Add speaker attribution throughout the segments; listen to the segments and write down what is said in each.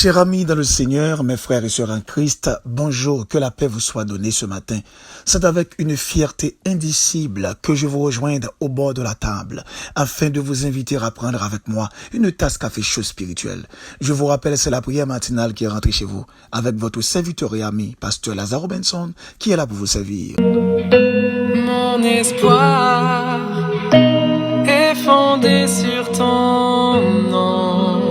Speaker 1: Chers amis dans le Seigneur, mes frères et sœurs en Christ, bonjour, que la paix vous soit donnée ce matin. C'est avec une fierté indicible que je vous rejoins au bord de la table, afin de vous inviter à prendre avec moi une tasse café chaud spirituel. Je vous rappelle, c'est la prière matinale qui est rentrée chez vous, avec votre serviteur et ami, pasteur Lazaro Benson, qui est là pour vous servir.
Speaker 2: Mon espoir est fondé sur ton nom.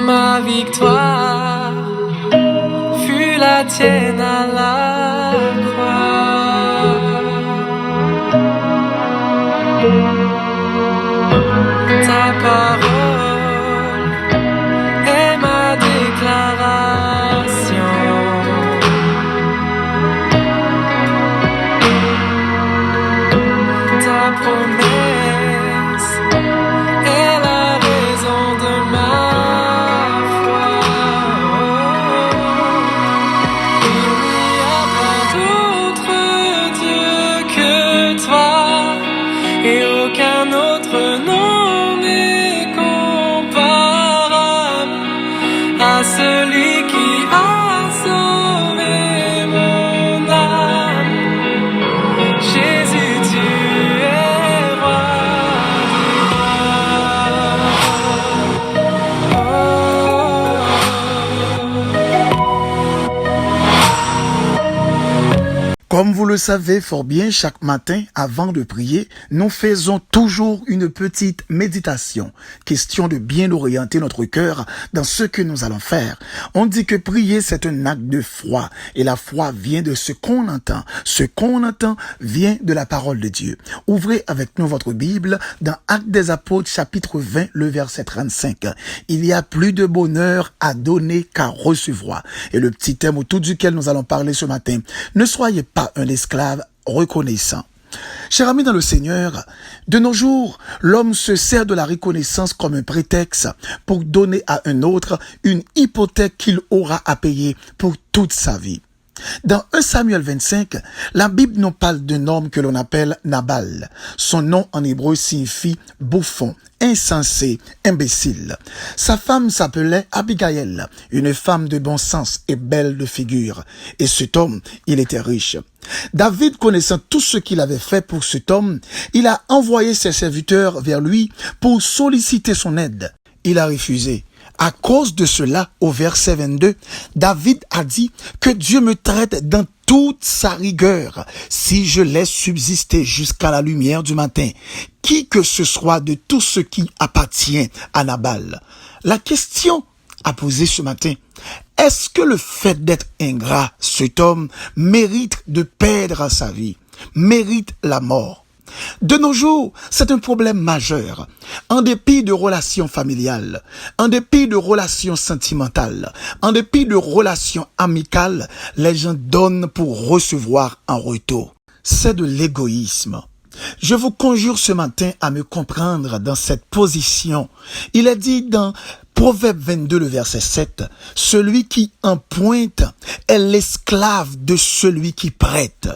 Speaker 2: Ma victoire fut la tienne à la croix. Ta parole est ma déclaration. Ta promesse est la raison de ma et aucun autre nom n'est comparable à celui qui a sauvé mon âme. Jésus, tu es roi
Speaker 1: Comme vous le savez fort bien, chaque matin, avant de prier, nous faisons toujours une petite méditation, question de bien orienter notre cœur dans ce que nous allons faire. On dit que prier, c'est un acte de foi, et la foi vient de ce qu'on entend. Ce qu'on entend vient de la parole de Dieu. Ouvrez avec nous votre Bible dans Actes des Apôtres, chapitre 20, le verset 35. Il y a plus de bonheur à donner qu'à recevoir. Et le petit thème autour duquel nous allons parler ce matin, ne soyez pas un esclave reconnaissant. Chers amis dans le Seigneur, de nos jours, l'homme se sert de la reconnaissance comme un prétexte pour donner à un autre une hypothèque qu'il aura à payer pour toute sa vie. Dans 1 Samuel 25, la Bible nous parle d'un homme que l'on appelle Nabal. Son nom en hébreu signifie bouffon, insensé, imbécile. Sa femme s'appelait Abigail, une femme de bon sens et belle de figure. Et cet homme, il était riche. David, connaissant tout ce qu'il avait fait pour cet homme, il a envoyé ses serviteurs vers lui pour solliciter son aide. Il a refusé. À cause de cela, au verset 22, David a dit que Dieu me traite dans toute sa rigueur si je laisse subsister jusqu'à la lumière du matin, qui que ce soit de tout ce qui appartient à Nabal. La question à poser ce matin, est-ce que le fait d'être ingrat, cet homme mérite de perdre sa vie, mérite la mort? De nos jours, c'est un problème majeur. En dépit de relations familiales, en dépit de relations sentimentales, en dépit de relations amicales, les gens donnent pour recevoir en retour. C'est de l'égoïsme. Je vous conjure ce matin à me comprendre dans cette position. Il est dit dans Proverbe 22, le verset 7, « Celui qui emprunte est l'esclave de celui qui prête. »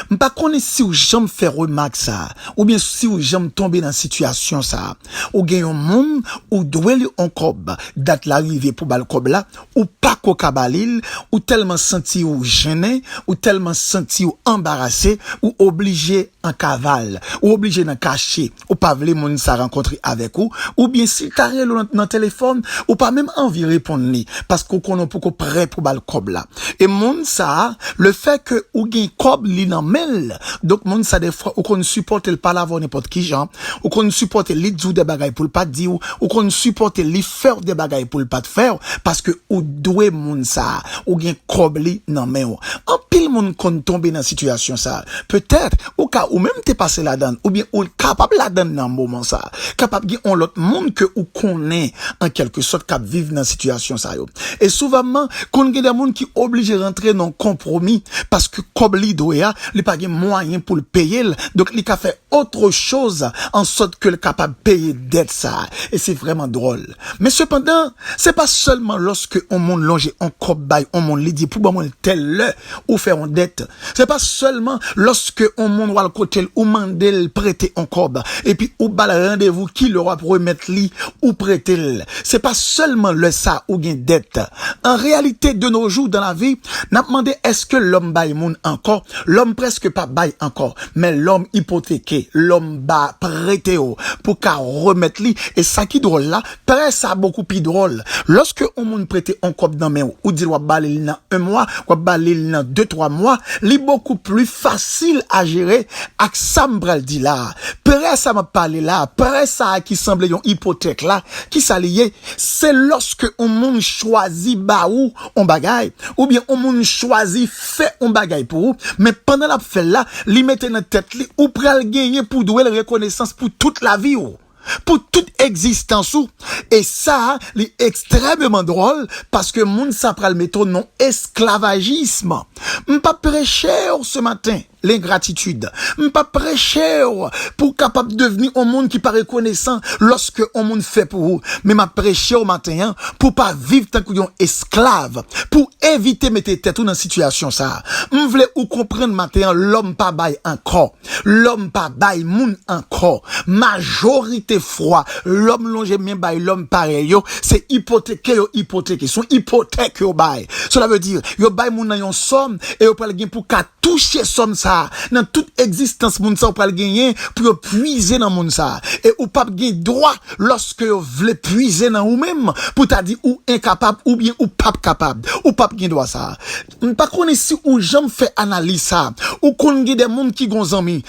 Speaker 1: M'pas connais si ou j'aime faire remarque ça, ou bien si ou j'aime tomber dans situation ça, ou gagne un monde, ou doit en cob, date l'arrivée pour bal cob là, ou pas qu'au cabalil, ou tellement senti ou gêné, ou tellement senti ou embarrassé, ou obligé en cavale, ou obligé d'en cacher, ou pas vle moun sa rencontrer avec ou bien si t'as rien dans téléphone, ou pas même envie répondre li, parce qu'on connaît pour qu'on prêt pour bal cob là. Et moun ça, le fait que ou gagne cob li nan mel, donc moun ça des fois ou qu'on supporte le pas l'avoir n'importe qui genre, ou qu'on supporte li djou des bagailles pour le pas dire, ou qu'on supporte li faire des bagailles pour le pas de faire, parce que ou doué moun ça, ou gagne cob li nan men ou. En pile moun kon tomber dans situation ça, peut-être ou ka ou même t'es passé là-dedans, ou bien ou capable là-dedans dans moment ça, capable gen on l'autre monde que ou connaît en quelque sorte cap vivre dans situation ça yo. Et souvent kon gen des moun qui obligé rentrer dans compromis parce que cob li doya il pas de moyen pour le payer, donc il a fait autre chose en sorte que le capable de payer dette ça. Et c'est vraiment drôle. Mais cependant, c'est pas seulement lorsque on monde longe en cob bail, on monde li dit pour bon tel le ou faire en dette. C'est pas seulement lorsque on monde wa le côté ou mandel prêter en cob et puis ou bal rendez-vous qui le pour remettre li ou prêter. C'est pas seulement le ça ou gain dette. En réalité de nos jours dans la vie, n'a demandé est-ce que l'homme bail moun encore, l'homme presque pas bail encore, mais l'homme hypothéqué, l'homme ba prêté pour qu'à remettre li. Et ça qui drôle là, près ça beaucoup plus drôle. Lorsque on moun prêté en cob dans main ou dit ou balé dans 1 mois, ou balé dans 2-3 mois, li beaucoup plus facile à gérer ak ça m'bral dit là. Près ça m'a parlé là, près ça qui semble une hypothèque là, qui ça lié, c'est lorsque on moun choisit ba ou on bagaille ou bien on moun choisit fait on bagaille pour ou, mais pendant la fait là, li mette dans tête li ou pral gagner pour douer la reconnaissance pour toute la vie ou. Pour toute existence ou. Et ça, c'est extrêmement drôle parce que moun sa pral mettre non esclavagisme. M'pas prêcher ce matin l'ingratitude. M'pas prêcher pour capable devenir un monde qui pas reconnaissant lorsque un monde fait pour vous. Mais m'a prêcher au matin pour pas vivre tant qu'un esclave, pour éviter mettre tête dans situation ça. M'vle ou comprendre matin l'homme pas bail encore. L'homme pas bail moun encore. Majorité froid, l'homme longe bien bail l'homme pareil yo, c'est hypothéqué, son hypothèque yo bail. Cela veut dire yo bail moun nan yon somme et yo pral gen pour ka toucher somme ça dans toute existence moun ça ou pral gagner pour puiser dans moun ça et ou pas gen droit lorsque yo vle puiser dans ou même pour t'a dit ou incapable ou bien ou pas capable ou pas gen droit ça. Pas connait si ou j'aime fait analyse ça ou kon gen des moun qui gon zami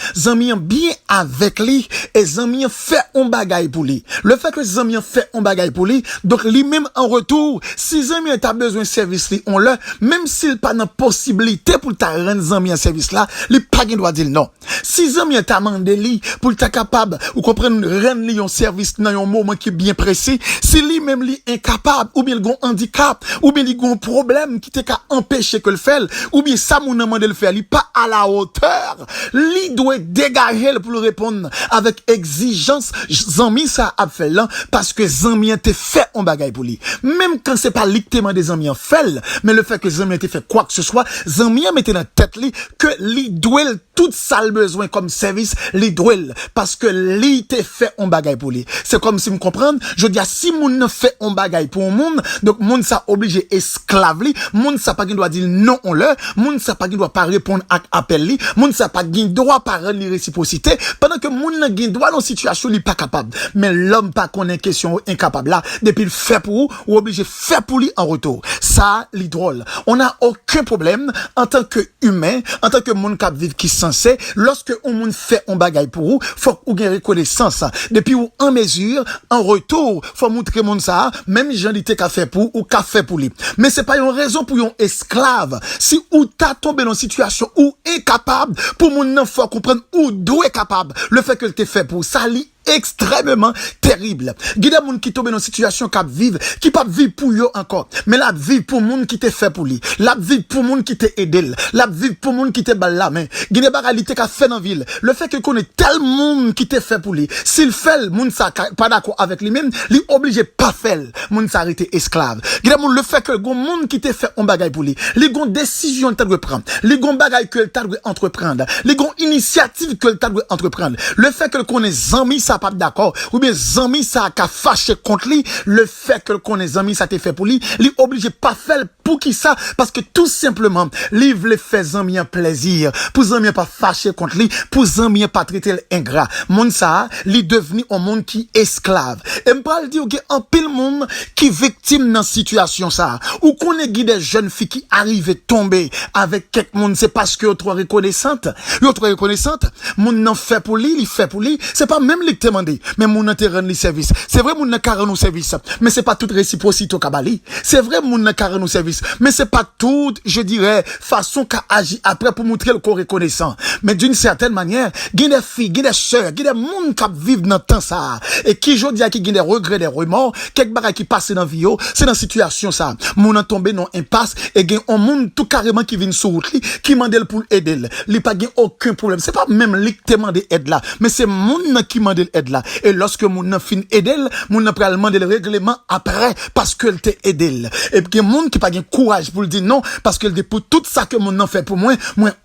Speaker 1: bien avec lui et zami fait on bagaille pour lui. Le fait que zami fait on bagaille pour lui, donc lui même en retour, si zami a besoin de service li on le, même s'il pas dans possibilité pour ta rendre zami un service là, lui pas gen doit dire non. Si zami t'a mandé li pour ta capable ou comprendre rendre li un service dans un moment qui est bien précis, si lui même li incapable ou bien il gon handicap ou bien il gon problème qui te ka empêcher que le fait ou bien ça moun demande le faire, lui pas à la hauteur, lui doit dégager pour le répondre avec exigence. Zami ça a fait là parce que zami te fait un bagay pour lui. Même quand c'est pas lictement des zami en fait, mais le fait que zami te fait quoi que ce soit, zami mette dans tête li que li doit tout ça le besoin comme service, li doit parce que li te fait un bagay pour lui. C'est comme si me comprendre, je dis si moun ne fait un bagay pour un monde, donc moun ça obligé esclave li, moun ça pas qui doit dire non on le, moun ça pas qui doit pas répondre à appel li, moun ça pas qui droit par rendre réciprocité pendant que moun n'a qui droit dans situation li pas capable. Mais l'homme pas connaît question incapable là, depuis le fait pour ou obligé faire pour lui en retour. Ça li drôle. On n'a aucun problème en tant que humain, en tant que monde cap vivre qui censé, lorsque on monde fait un bagay pour vous, faut ou gain reconnaissance. Depuis ou en mesure, en retour, faut montrer monde ça, même gens dit qu'a fait pour ou qu'a fait pour lui. Mais c'est pas une raison pour un esclave. Si ou t'as tombé dans une situation ou incapable, pour mon non faut comprendre ou d'où est capable. Le fait que t'es fait pour ça li extrêmement terrible. Gide moun qui tombe dans une situation qui vivre, qui pas vivre pour yo encore, mais la vivre pour moun qui te fait pour lui, la vivre pour moun qui te aidé, la vivre pour moun qui te bal la main. Gide bagalité qu'a fait dans ville. Le fait que connaît tel monde qui te fait pour lui, s'il fait moun ça pas d'accord avec lui même, lui obligé pas faire, moun ça arrêter esclave. Gide moun le fait que gon monde qui te fait un bagay pour lui, les gon décision t'a doit prendre, les gon bagay que t'a doit entreprendre, les gon initiative que t'a doit entreprendre. Le fait que connaît zami ça pas d'accord ou bien zami ça a fâché contre lui, le fait que connaît zami ça t'est fait pour lui, lui obligé pas faire pour qui ça parce que tout simplement lui veut faire zami un plaisir, pour zami pas fâché contre lui, pour zami pas traiter ingrat. Monde ça lui devenu un monde qui esclave. Et me parle dire que en pile monde qui victime dans situation ça ou connaît des jeunes filles qui arrivent tomber avec quelque monde, c'est parce que trop reconnaissante, monde n'en fait pour lui, il fait pour lui, c'est pas même les te demandé, mais moun nan te rend li service. C'est vrai moun nan ka rend nous service, mais c'est pas toute réciprocité qu'a bali. C'est vrai moun nan ka rend nous service, mais c'est pas toute, je dirais, façon qu'a agi après pour montrer le corps reconnaissant. Mais d'une certaine manière, gen des filles, gen des sœurs, gen des moun qui vivent dans temps ça et qui jodi a qui gen des regrets, des remords, quelque bagay qui passe dans vie yo, c'est dans situation ça. Moun nan tombe dans impasse et gen on moun tout carrément qui vient sur route li, qui mandel pour aider. Li pas gen aucun problème. C'est pas même li qui te demande aide là, mais c'est moun nan qui mandel aide là. Et lorsque moun nan fin aider, moun nan pral demander le règlement après parce que elle te aide. Et puis moun qui pas gen courage pour le dire non parce que le pour tout ça que moun nan fait pour moi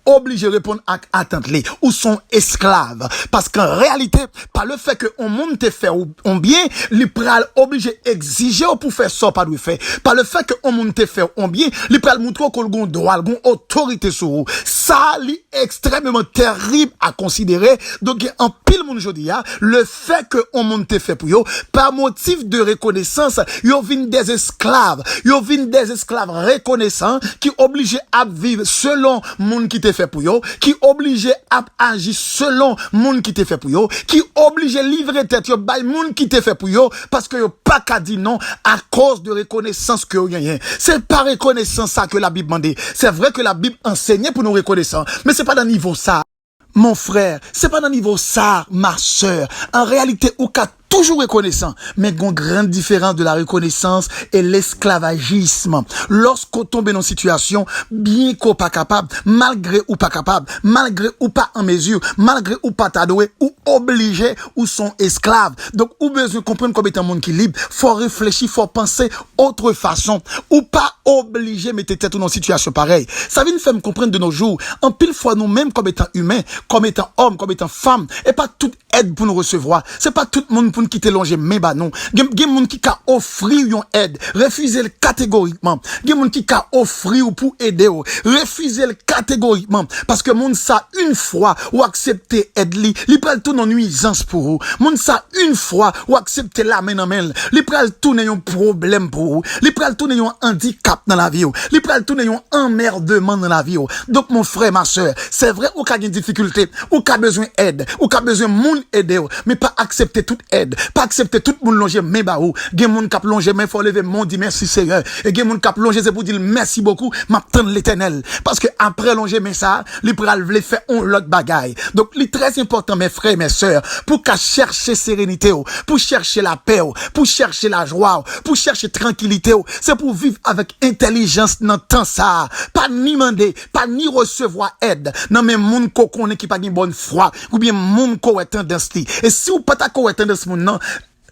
Speaker 1: obligé répondre à attente li ou son esclave parce qu'en réalité par le fait que on moun te fait on bien, li pral obligé exiger pour faire ça pas doit faire. Par le fait que on moun te fait on bien, li pral montrer qu'on gon droit, gon autorité sur vous. Ça li extrêmement terrible à considérer. Donc en pile moun jodi a, le fait que on moun te fait pour yo par motif de reconnaissance, yo vinn des esclaves, reconnaissants qui obligé à vivre selon moun qui te fait pour yo, qui obligé à agir selon moun qui te fait pour yo, qui obligé livrer tête yo bay moun qui te fait pour yo parce que yo pas qu'à dire non à cause de reconnaissance que yo gagne. C'est pas reconnaissance ça que la Bible demande. C'est vrai que la Bible enseignait pour nous reconnaissance, mais c'est pas dans niveau ça. Mon frère, c'est pas dans niveau ça, ma sœur. En réalité, ou qu'a toujours reconnaissant, mais une grande différence de la reconnaissance et l'esclavagisme. Lorsqu'on tombe dans une situation, bien qu'on pas capable, malgré ou pas capable, malgré ou pas en mesure, malgré ou pas t'adoué, ou obligé, ou sont esclaves. Donc, ou besoin de comprendre comme étant un monde qui est libre, faut réfléchir, faut penser autre façon, ou pas obligé, mettez tête dans une situation pareille. Ça vient nous faire comprendre de nos jours, en pile fois nous-mêmes comme étant humains, comme étant hommes, comme étant femmes, et pas toute aide pour nous recevoir. C'est pas tout le monde pour nous quitter longer, mais bah non. Gen moun qui ka offrir yon aide, refuser le catégoriquement. Gen moun qui ka offrir ou pour aider ou, refuser le catégoriquement. Parce que moun ça une fois ou accepter aide li pral tout non nuisance pour vous. Moun ça une fois ou accepter la main en main, li pral tout yon problème pour vous. Li pral tout yon handicap dans la vie ou. Li pral tout yon emmerdement dans la vie ou. Donc mon frère, ma soeur, c'est vrai ou ka gen difficulté, ou ka besoin aide, ou ka besoin moun aider ou, mais pas accepter toute aide. Pas accepter tout le monde longer mais ba ou gen moun k'ap longer mais faut lever mon dit merci Seigneur et gen moun k'ap longer c'est pour dire merci beaucoup m'attend l'Éternel parce que après longer mais ça li pral vle faire on l'autre bagaille. Donc li très important mes frères mes sœurs pour qu'à chercher sérénité pour chercher la paix pour chercher la joie pour chercher tranquillité c'est pour vivre avec intelligence dans temps ça pas ni demander pas ni recevoir aide non mais moun ko connaît qui pas une bonne foi ou bien moun ko est tendance et si ou pas ta ko est tendance moun non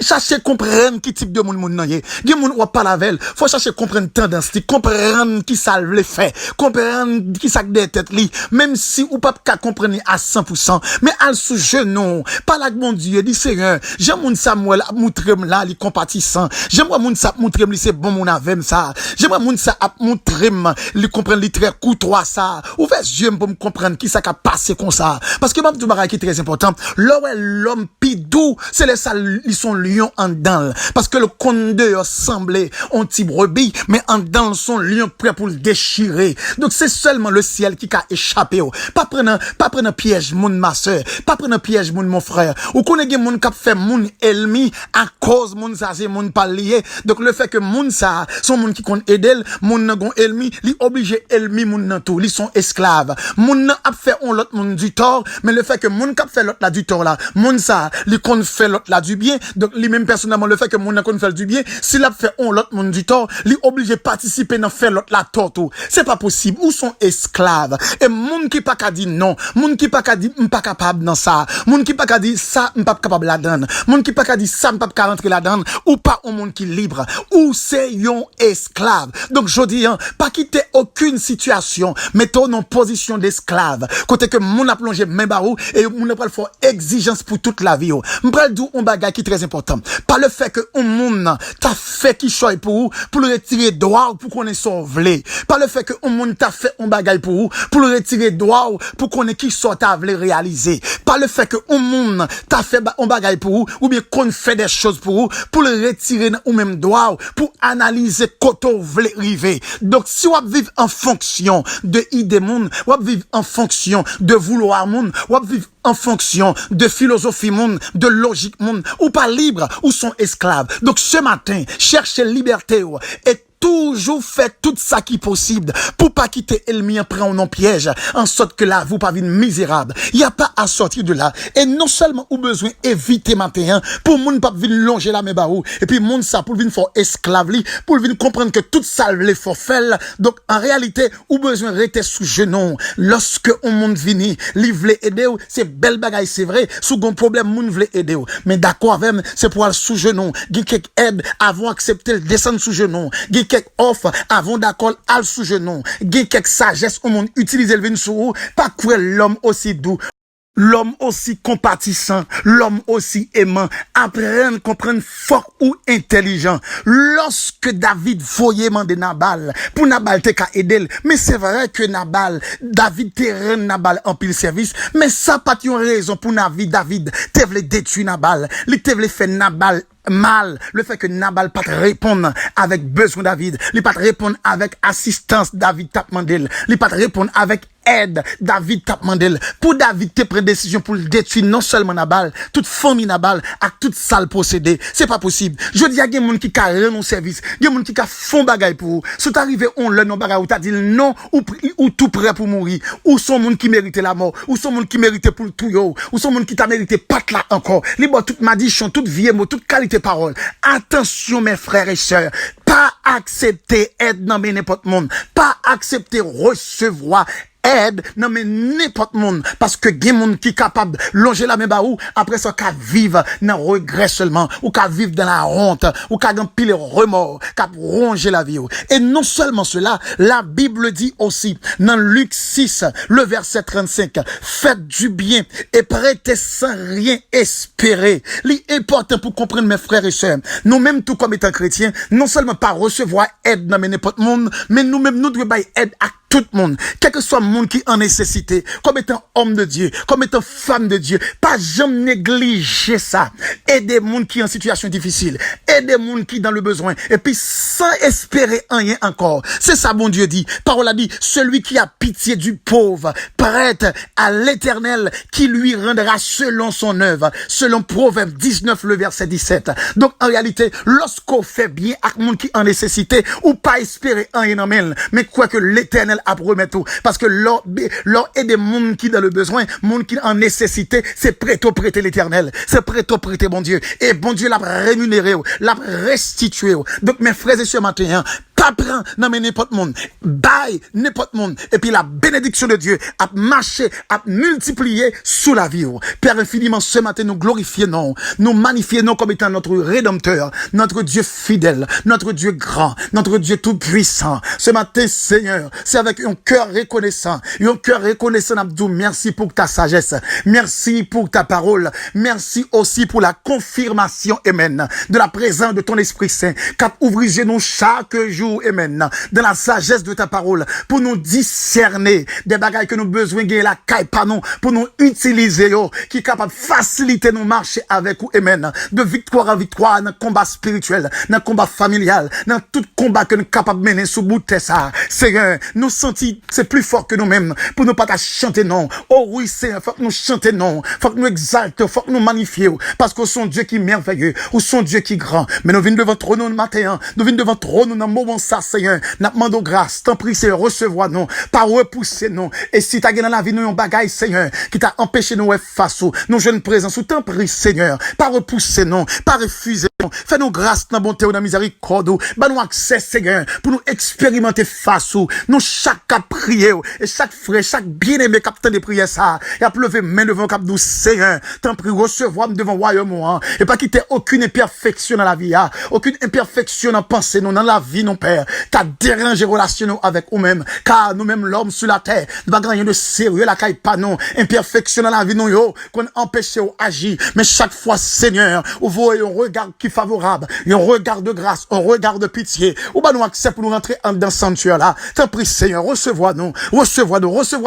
Speaker 1: chercher comprendre qui type de moun nan yé. Gen moun ou pas lavel, faut chercher comprendre tendance, comprendre qui ça le fait, comprendre qui ça de tête li, même si ou pas ka comprendre à 100%, mais al sous genou, pas la mon Dieu, dit Seigneur, j'aime moun Samuel montrem là, li compatissant. J'aime moun ça montrem li c'est bon mon avem ça. J'aime moun ça montrem li comprendre li très courtois ça. Ouvert yeux pour me comprendre qui ça ka passé comme ça. Parce que même tout bagay qui est très important, l'homme pidou, c'est les ça ils sont lion en dedans parce que le condeur semblait un petit brebis mais en dedans son lion prêt pour le déchirer. Donc c'est seulement le ciel qui a échappé. Pas prendre piège mon ma soeur, pas prendre piège mon frère. Ou connaît gen moun k'ap fait moun ennemi à cause moun ça c'est moun pas lié. Donc le fait que moun ça son moun qui compte aider moun nan gon ennemi, li obligé ennemi moun nan tout, li sont esclaves. Moun nan ap fait on l'autre moun du tort, mais le fait que moun k'ap fait l'autre là du tort là, moun ça li compte fait l'autre là du bien. Donc lui même personnellement le fait que moun nan kon fait du bien, s'il a fait on l'autre monde du tort, li obligé participer dans faire l'autre la tort tout. C'est pas possible. Ou sont esclaves. Et moun qui pas ka di non, moun qui pas ka di m'pas capable dans ça, moun qui pas ka di ça m'pas capable la donne, moun qui pas ka di ça m'pas ka rentrer la donne, ou pas un monde qui libre, ou c'est yon esclave. Donc je dis pas quitter aucune situation, mettons en position d'esclave. Côté que moun a plongé même barou et moun a pral faire exigence pour toute la vie. M'pral dou on bagay qui très important. Pas le fait que un monde t'a fait qui choy pour le retirer droit pour qu'on est sauvé. Pas le fait que un monde t'a fait un bagay pour le retirer droit pour qu'on est qui soit t'a voulu réaliser. Pas le fait que un monde t'a fait un bagay pour ou bien qu'on fait des choses pour le retirer ou même droit pour analyser koto vle river. Donc si on vivre en fonction de idée monde, on vivre en fonction de vouloir monde, on vivre en fonction de philosophie monde, de logique monde, ou pas libre, ou sont esclaves. Donc ce matin, cherchez liberté et toujours fait tout ça qui est possible pour pas quitter ennemi en prenant non piège, en sorte que là, vous pas vivre misérable. Il n'y a pas à sortir de là. Et non seulement ou besoin éviter matin, pour moun pas venir longer la mébarou, et puis moun ça pour venir faire esclave li, pour venir comprendre que tout ça les faut faire. Donc, en réalité, ou besoin rester sous genou. Lorsque on monde vini, li vle aider ou, c'est belle bagaille, c'est vrai. Sous gon problème, moun vle aider ou. Mais d'accord avec, c'est pour aller sous genou. Gi quelques aide avant accepter descendre sous genou. Gi quelques offres avant d'accord al sous genou. Gen quelques sagesse au monde utiliser le vin sous pas quoi l'homme aussi doux. L'homme aussi compatissant, l'homme aussi aimant, apprendre, comprendre fort ou intelligent. Lorsque David voyait mandé Nabal, pour Nabal te ka aider, mais c'est vrai que David te rend Nabal en pile service, mais ça pas une raison pour David te vle détruire Nabal, li te vle faire Nabal mal, le fait que Nabal pas te répondre avec besoin David, li pas te répondre avec assistance David t'a demandé, li pas te répondre avec aide David t'a demandé, pour David te prendre décision pour le détruire non seulement Nabal, toute famille Nabal avec toute sale possédé, c'est pas possible. Je dis à des gens qui ka rendre service, des gens qui ka font bagaille pour vous. Si t'arrivé on le non bagaille ou t'as dit non ou tout prêt pour mourir, ou son monde qui méritait la mort, ou son monde qui méritait pour le tout yo, ou son monde qui t'a mérité pas là encore. Libre toute madichon, toute vie mot, toute qualité parole. Attention mes frères et sœurs, pas accepter aide dans n'importe monde, pas accepter recevoir aide non mais n'importe monde parce que gen monde qui capable longer la même barou après ça qu'à vivre dans regret seulement ou qu'à vivre dans la honte ou qu'à gan pile remords qu'à ronger la vie. Et non seulement cela, la Bible dit aussi dans Luc 6 le verset 35, faites du bien et prêtez sans rien espérer. L'important pour comprendre mes frères et sœurs, nous mêmes tout comme étant chrétiens, non seulement pas recevoir aide dans n'importe monde, mais nous mêmes nous devons bailler aide à tout le monde, quel que soit le monde qui en nécessité, comme étant homme de Dieu, comme étant femme de Dieu, pas jamais négliger ça. Aider les gens qui sont en situation difficile, aider les gens qui sont dans le besoin, et puis sans espérer rien encore. C'est ça, bon Dieu dit. Parole a dit, celui qui a pitié du pauvre, prête à l'Éternel, qui lui rendra selon son œuvre, selon Proverbe 19, le verset 17. Donc, en réalité, lorsqu'on fait bien à les gens qui sont en nécessité, ou pas espérer rien en mais quoi que l'Éternel à promettre tout, parce que l'or est des monde qui dans le besoin, monde qui en nécessité, c'est prêt au prêter l'Éternel, c'est prêt au prêter bon Dieu, et bon Dieu l'a rémunéré, l'a restitué. Donc mes frères et sœurs matin, pas prendre non mais n'importe monde, bail n'importe monde, et puis la bénédiction de Dieu a marché, a multiplié sous la vie. Père infiniment, ce matin nous glorifions, nous magnifions comme étant notre Rédempteur, notre Dieu fidèle, notre Dieu grand, notre Dieu tout puissant. Ce matin Seigneur, c'est avec un cœur reconnaissant, Abdou, merci pour ta sagesse, merci pour ta parole, merci aussi pour la confirmation, amen, de la présence de ton Esprit Saint, qu'a ouvrir nous chaque jour, amen, dans la sagesse de ta parole, pour nous discerner des bagailles que nous besoin de la caille, pas nous, pour nous utiliser, qui est capable de faciliter nos marches avec vous, amen, de victoire en victoire, dans le combat spirituel, dans le combat familial, dans tout combat que nous sommes capables de mener sous bout de ça, Seigneur, nous sentis, c'est plus fort que nous-mêmes, pour nous pas chanter non. Oh oui, Seigneur, faut que nous chanter non, faut que nous exalter, faut que nous magnifier, parce que son Dieu qui est merveilleux, ou son Dieu qui est grand. Mais nous venons devant trop nous le matin, nous venons devant trop nous dans le moment ça, Seigneur, nous demandons grâce, t'en prie, Seigneur, recevoir nous, pas repousser nous. Et si t'as gagné dans la vie, nous, un bagaille, Seigneur, qui t'a empêché nous face ou, nous jeunes présence, ou t'en prie, Seigneur, pas repousser nous, pas refuser nous, fais-nous grâce dans bonté ou dans miséricorde, bah nous accès, Seigneur, pour nous expérimenter face ou, nous chaque prier, et chaque frère, chaque bien-aimé capitaine de prière ça, il a pleuvé main devant cap douce, Seigneur, t'en prie, recevoir devant royaume, et pas quitter aucune imperfection dans la vie, aucune imperfection dans pensée, nous, dans la vie, non, Père, t'as dérangé relation avec nous-mêmes, car nous-mêmes, l'homme sur la terre, nous n'avons rien de sérieux, la caille pas non, imperfection dans la vie, nous, yo, qu'on empêche ou agir, mais chaque fois, Seigneur, vous voyez un regard qui est favorable, un regard de grâce, un regard de pitié, ou bah nous accepte pour nous rentrer dans ce sanctuaire là, t'en prie, Seigneur, recevoir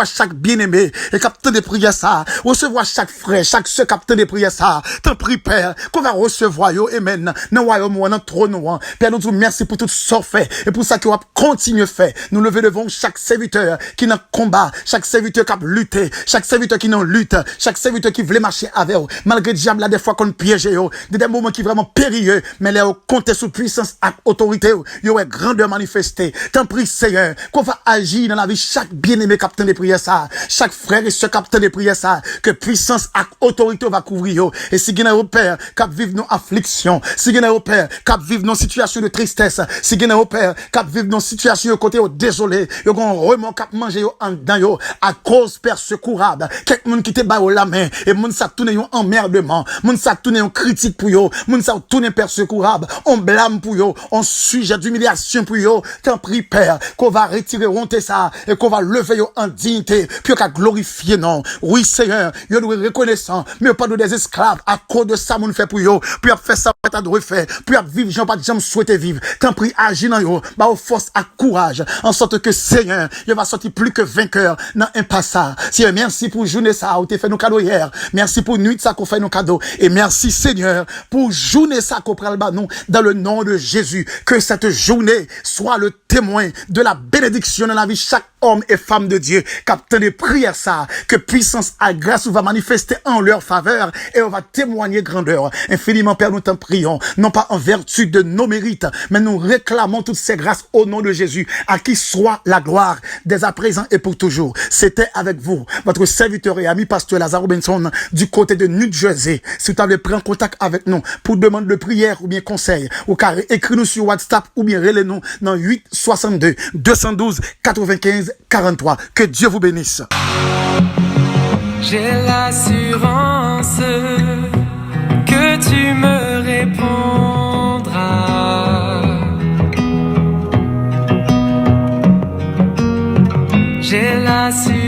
Speaker 1: chaque bien-aimé, et capitaine de prière ça, recevoir chaque frère, chaque sœur capitaine de prière ça, t'en prie, Père, qu'on va recevoir, yo, amen, dans royaume, dans trône, Père, nous te merci pour tout ce fait, Et pour ça qu'on va continuer à faire. Nous lever devant chaque serviteur qui n'a combat, chaque serviteur qui a lutté, chaque serviteur qui n'a lutte, chaque serviteur qui voulait marcher avec eux. Malgré le diable, là, des fois qu'on piège eux, des moments qui vraiment périlleux, mais là, on compte sous puissance et autorité, il y a grandeur manifestée. T'en prie, Seigneur, qu'on va agir dans la vie chaque bien-aimé capitaine de prière ça, chaque frère et ce capitaine de prière ça, que puissance et autorité va couvrir. Et si vous avez Père, cap vivre nos afflictions, si vous avez Père, cap vivre nos situations de tristesse, si vous avez Père, cap vivre nos situations côté désolé, yo gon remords cap manger en dedans yo à cause Père secourable, quelqu'un monde qui te ba la main et monde ça tourne yo emmerdement, monde ça tourne yo critique pour yo, monde ça tourne Père secourable, on blâme pour yo, on sujet d'humiliation pour yo, t'en prie Père, qu'on va retirer honte ça et qu'on va lever yo en dignité, puis qu'on glorifier non. Oui Seigneur, yo nous reconnaissant, mais pas de des esclaves à cause de ça moun fait pour yo, puis a fait ça pas de refaire, puis a vivre j'en pas jamais souhaiter vivre. T'en prie agis dans yo, ba au force à courage, en sorte que Seigneur, il va sortir plus que vainqueur dans un passage. Seigneur, merci pour journée ça, où t'es fait nos cadeaux hier. Merci pour nuit ça qu'on fait nos cadeaux. Et merci Seigneur pour journée ça qu'on prend le bas nous dans le nom de Jésus. Que cette journée soit le témoin de la bénédiction dans la vie de chaque homme et femme de Dieu. Captain de prière ça, que puissance à grâce va manifester en leur faveur et on va témoigner grandeur. Infiniment Père, nous t'en prions, non pas en vertu de nos mérites, mais nous réclamons toutes ces grâces au nom de Jésus, à qui soit la gloire dès à présent et pour toujours. C'était avec vous, votre serviteur et ami pasteur Lazare Robinson du côté de New Jersey. Si vous avez pris contact avec nous pour demander de prière ou bien conseil, ou carré écris-nous sur WhatsApp ou bien relais-nous dans 8 62 212 95 43. Que Dieu vous bénisse.
Speaker 2: J'ai l'assurance que tu me répondras. J'ai l'assurance